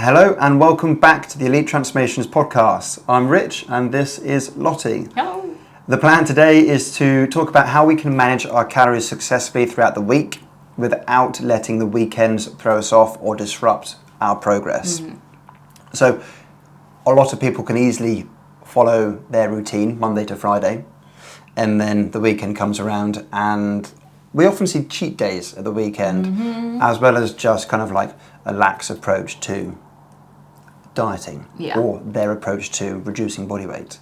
Hello and welcome back to the Elite Transformations podcast. I'm Rich and this is Lotte. Hello. The plan today is to talk about how we can manage our calories successfully throughout the week without letting the weekends throw us off or disrupt our progress. So a lot of people can easily follow their routine Monday to Friday, and then the weekend comes around and we often see cheat days at the weekend, as well as just kind of like a lax approach to dieting or their approach to reducing body weight.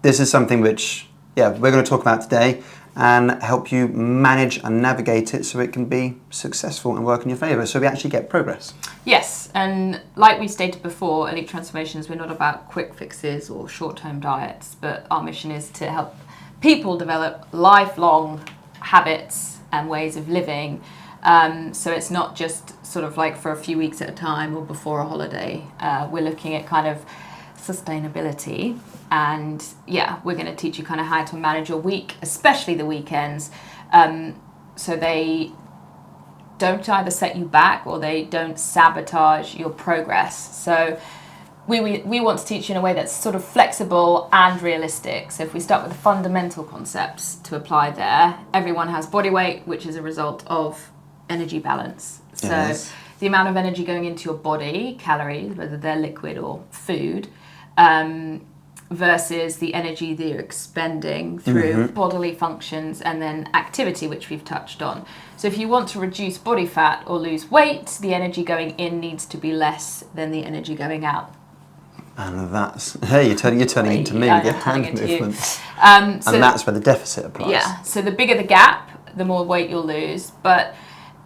This is something which, we're going to talk about today and help you manage and navigate it so it can be successful and work in your favour, so we actually get progress. Yes, and like we stated before, Elite Transformations, we're not about quick fixes or short-term diets, but our mission is to help people develop lifelong habits and ways of living. So it's not just sort of like for a few weeks at a time or before a holiday. We're looking at kind of sustainability, and we're going to teach you kind of how to manage your week, especially the weekends, so they don't either set you back or they don't sabotage your progress. So we want to teach you in a way that's sort of flexible and realistic. So if we start with the fundamental concepts to apply there, everyone has body weight, which is a result of energy balance. So the amount of energy going into your body, calories, whether they're liquid or food, versus the energy that you're expending through bodily functions and then activity, which we've touched on. So if you want to reduce body fat or lose weight, the energy going in needs to be less than the energy going out. And that's, you're turning into me with your hand movements. So and that's where the deficit applies. Yeah, so the bigger the gap, the more weight you'll lose. But,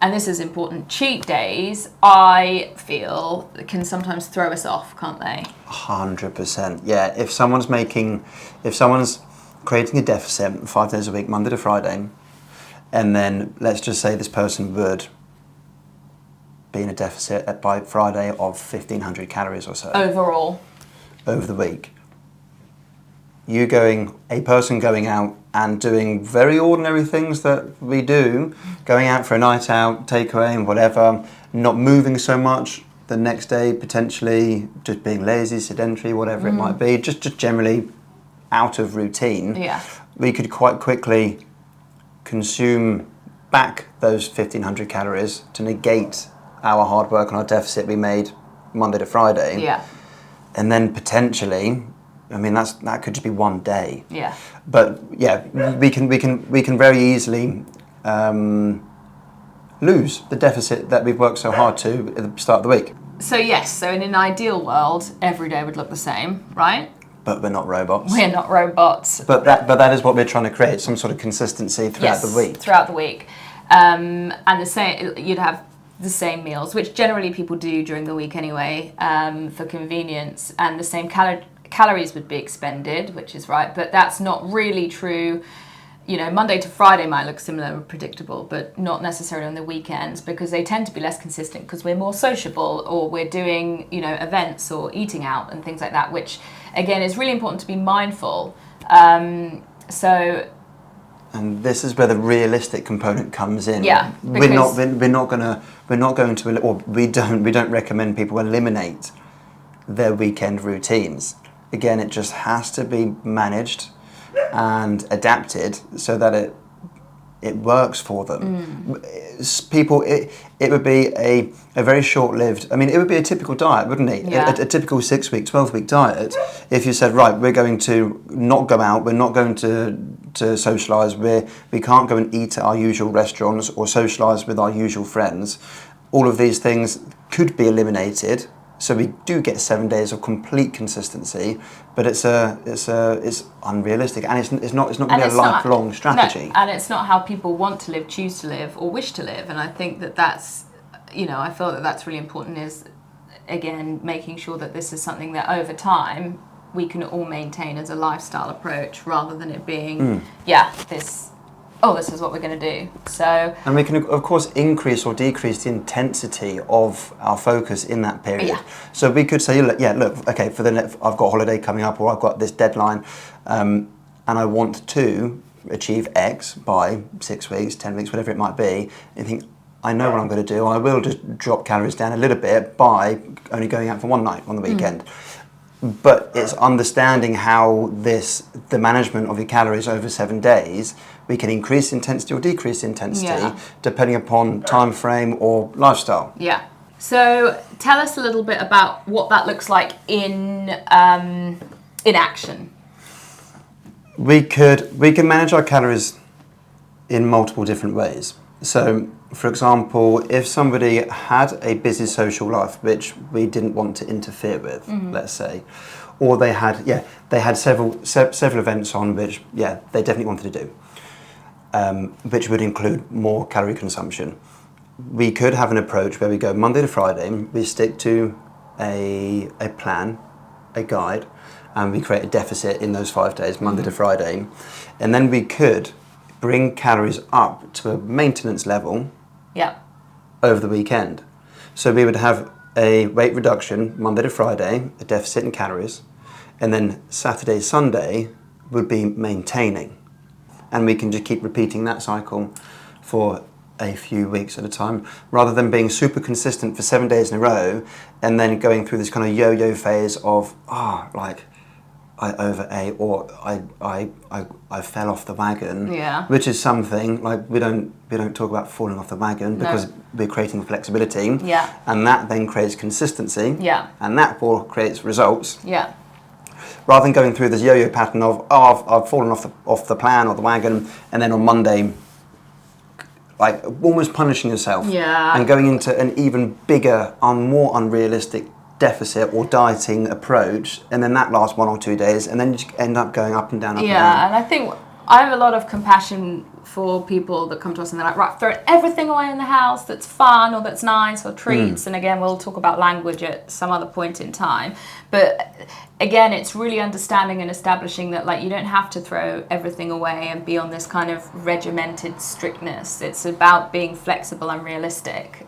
and this is important, cheat days, I feel, can sometimes throw us off, can't they? 100%. Yeah, if someone's creating a deficit 5 days a week, Monday to Friday, and then let's just say this person would be in a deficit by Friday of 1,500 calories or so. Overall. Over the week. A person going out and doing very ordinary things that we do, going out for a night out, takeaway and whatever, not moving so much the next day, potentially just being lazy, sedentary, whatever it might be, just generally out of routine, we could quite quickly consume back those 1,500 calories to negate our hard work and our deficit we made Monday to Friday. Yeah. And then potentially, that could just be one day. Yeah. But we can very easily lose the deficit that we've worked so hard to at the start of the week. So in an ideal world, every day would look the same, right? But we're not robots. We're not robots. But that is what we're trying to create, some sort of consistency throughout the week. Throughout the week. And the same, you'd have the same meals, which generally people do during the week anyway, for convenience, and the same calories would be expended, which is right, but that's not really true. Monday to Friday might look similar and predictable, but not necessarily on the weekends, because they tend to be less consistent because we're more sociable, or we're doing, events or eating out and things like that, which again is really important to be mindful. And this is where the realistic component comes in. Yeah, we don't recommend people eliminate their weekend routines. Again, it just has to be managed and adapted so that it works for them. People, it would be a very short-lived, it would be a typical diet, wouldn't it? Yeah. A typical 6-week, 12-week diet. If you said, right, we're going to not go out, we're not going to socialise, we can't go and eat at our usual restaurants or socialise with our usual friends. All of these things could be eliminated. So we do get 7 days of complete consistency, but it's unrealistic, and it's not going to be a lifelong strategy. No, and it's not how people want to live, choose to live, or wish to live. And I think that's, I feel that that's really important. Is again making sure that this is something that over time we can all maintain as a lifestyle approach, rather than it being this is what we're going to do. So, and we can, of course, increase or decrease the intensity of our focus in that period. Yeah. So we could say, look, okay, I've got a holiday coming up, or I've got this deadline, and I want to achieve X by 6 weeks, 10 weeks, whatever it might be. And you think, I know what I'm going to do. I will just drop calories down a little bit by only going out for one night on the weekend. But it's understanding how the management of your calories over 7 days, we can increase intensity or decrease intensity depending upon time frame or lifestyle. Yeah. So tell us a little bit about what that looks like in action. We can manage our calories in multiple different ways. So, for example, if somebody had a busy social life which we didn't want to interfere with, let's say, or they had several events on which they definitely wanted to do, which would include more calorie consumption. We could have an approach where we go Monday to Friday, we stick to a plan, a guide, and we create a deficit in those 5 days, Monday to Friday, and then we could bring calories up to a maintenance level over the weekend. So we would have a weight reduction Monday to Friday, a deficit in calories, and then Saturday, Sunday would be maintaining. And we can just keep repeating that cycle for a few weeks at a time, rather than being super consistent for 7 days in a row and then going through this kind of yo-yo phase of, I overate or I fell off the wagon, which is something like we don't talk about falling off the wagon because we're creating flexibility, and that then creates consistency, and that creates results. Rather than going through this yo-yo pattern of I've fallen off the plan or the wagon, and then on Monday, like almost punishing yourself, and going into an even bigger, more unrealistic deficit or dieting approach, and then that lasts 1 or 2 days, and then you just end up going up and down, up and down. And I think I have a lot of compassion for people that come to us and they're like, right, throw everything away in the house that's fun or that's nice or treats. And again, we'll talk about language at some other point in time. But again, it's really understanding and establishing that like you don't have to throw everything away and be on this kind of regimented strictness. It's about being flexible and realistic.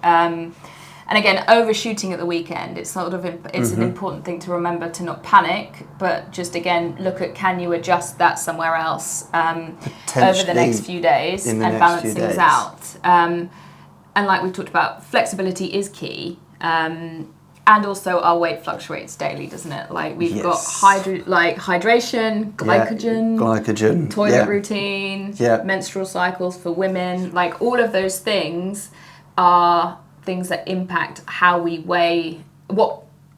And again, overshooting at the weekend, it's sort of it's an important thing to remember to not panic, but just again look at can you adjust that somewhere else over the next few days and balance things out. And like we talked about, flexibility is key. And also our weight fluctuates daily, doesn't it? Like we've got hydration, glycogen, toilet routine, menstrual cycles for women. Like all of those things are things that impact how we weigh,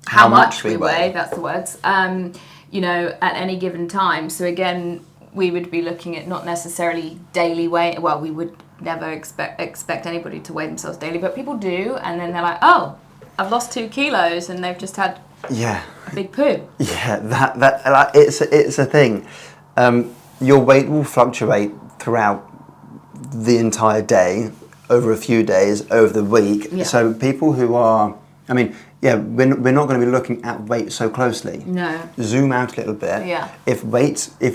how much we weigh, that's the words, at any given time. So again, we would be looking at not necessarily daily weight. Well, we would never expect anybody to weigh themselves daily, but people do, and then they're like, oh, I've lost 2 kilos, and they've just had a big poo. That it's a thing. Your weight will fluctuate throughout the entire day, over a few days, over the week. So people who are, we're not going to be looking at weight so closely. No. Zoom out a little bit. If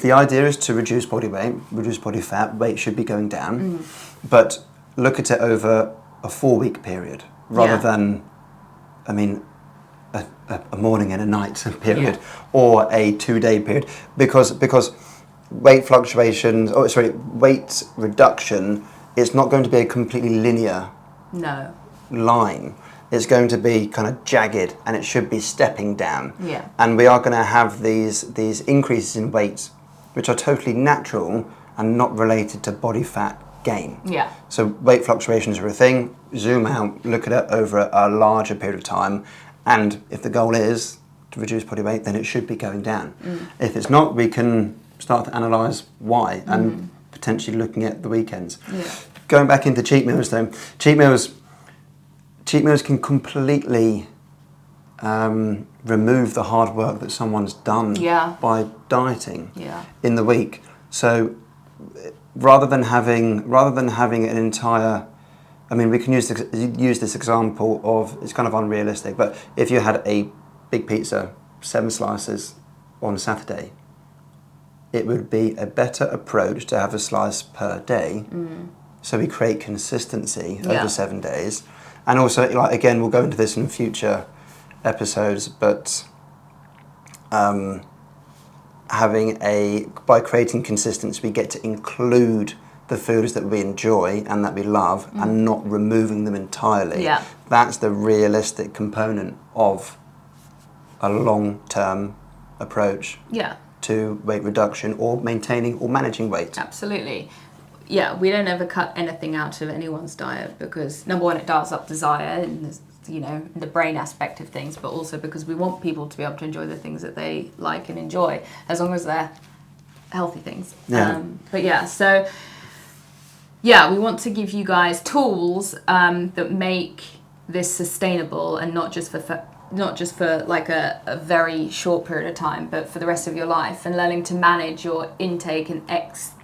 the idea is to reduce body weight, reduce body fat, weight should be going down. But look at it over a 4-week period rather than, a morning and a night period or a 2-day period, because weight fluctuations, weight reduction, it's not going to be a completely linear line. It's going to be kind of jagged, and it should be stepping down. And we are going to have these increases in weight, which are totally natural and not related to body fat gain. So weight fluctuations are a thing. Zoom out, look at it over a larger period of time, and if the goal is to reduce body weight, then it should be going down. If it's not, we can start to analyse why and potentially looking at the weekends. Going back into cheat meals though, cheat meals can completely remove the hard work that someone's done by dieting in the week. So rather than having an entire, we can use this example of, it's kind of unrealistic, but if you had a big pizza, 7 slices on a Saturday, it would be a better approach to have a slice per day. So we create consistency over 7 days. And also, like, again, we'll go into this in future episodes, but by creating consistency, we get to include the foods that we enjoy and that we love and not removing them entirely. Yeah. That's the realistic component of a long-term approach to weight reduction or maintaining or managing weight. Absolutely. Yeah, we don't ever cut anything out of anyone's diet because, number one, it dials up desire and the brain aspect of things, but also because we want people to be able to enjoy the things that they like and enjoy, as long as they're healthy things. Yeah. We want to give you guys tools that make this sustainable and not just for like a very short period of time, but for the rest of your life, and learning to manage your intake and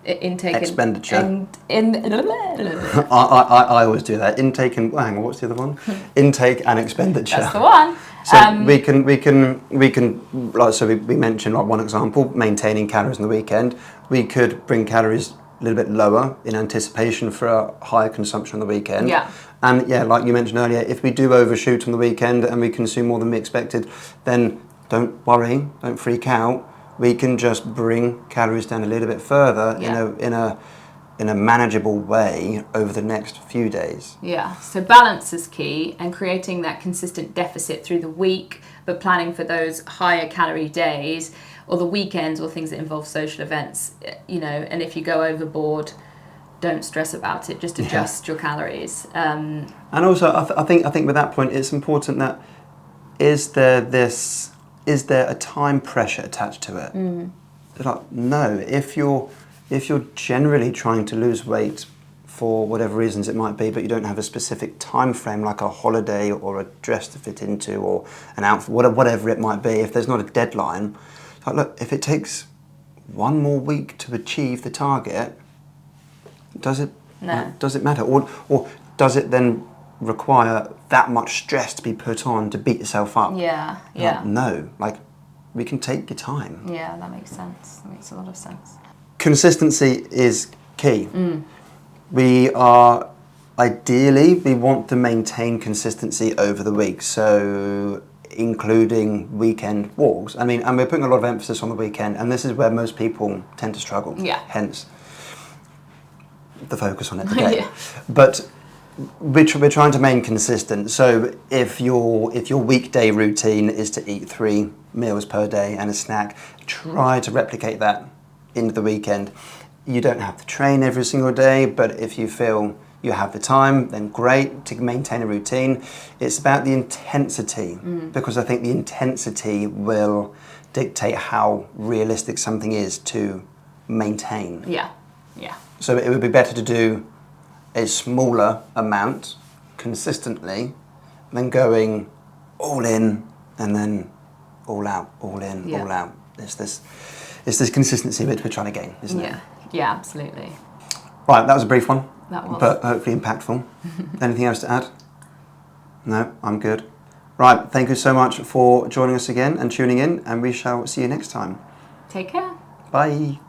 expenditure. I I always do that. Intake and hang on, what's the other one? Intake and expenditure. That's the one. So we can like, so we mentioned like one example, maintaining calories on the weekend. We could bring calories a little bit lower in anticipation for a higher consumption on the weekend. Yeah. And yeah, like you mentioned earlier, if we do overshoot on the weekend and we consume more than we expected, then don't worry, don't freak out. We can just bring calories down a little bit further in a manageable way over the next few days. Yeah, so balance is key, and creating that consistent deficit through the week, but planning for those higher calorie days or the weekends or things that involve social events, and if you go overboard, don't stress about it, just adjust your calories. And also, I think with that point, it's important that is there a time pressure attached to it? Like, no, if you're generally trying to lose weight for whatever reasons it might be, but you don't have a specific time frame, like a holiday or a dress to fit into or an outfit, whatever it might be, if there's not a deadline, like, look, if it takes one more week to achieve the target, does it matter? Or does it then require that much stress to be put on to beat yourself up? Yeah. Like, no, like, we can take your time. Yeah, that makes sense. That makes a lot of sense. Consistency is key. We want to maintain consistency over the week, so including weekend walks. I mean, and we're putting a lot of emphasis on the weekend, and this is where most people tend to struggle. Yeah. Hence the focus on it today. But we're trying to remain consistent. So if your weekday routine is to eat 3 meals per day and a snack, try to replicate that into the weekend. You don't have to train every single day, but if you feel you have the time, then great, to maintain a routine. It's about the intensity, because I think the intensity will dictate how realistic something is to maintain. Yeah. So it would be better to do a smaller amount consistently than going all in and then all out, all in, all out. It's this consistency which we're trying to gain, isn't it? Yeah, absolutely. Right, that was a brief one, That was. but hopefully impactful. Anything else to add? No, I'm good. Right, thank you so much for joining us again and tuning in, and we shall see you next time. Take care. Bye.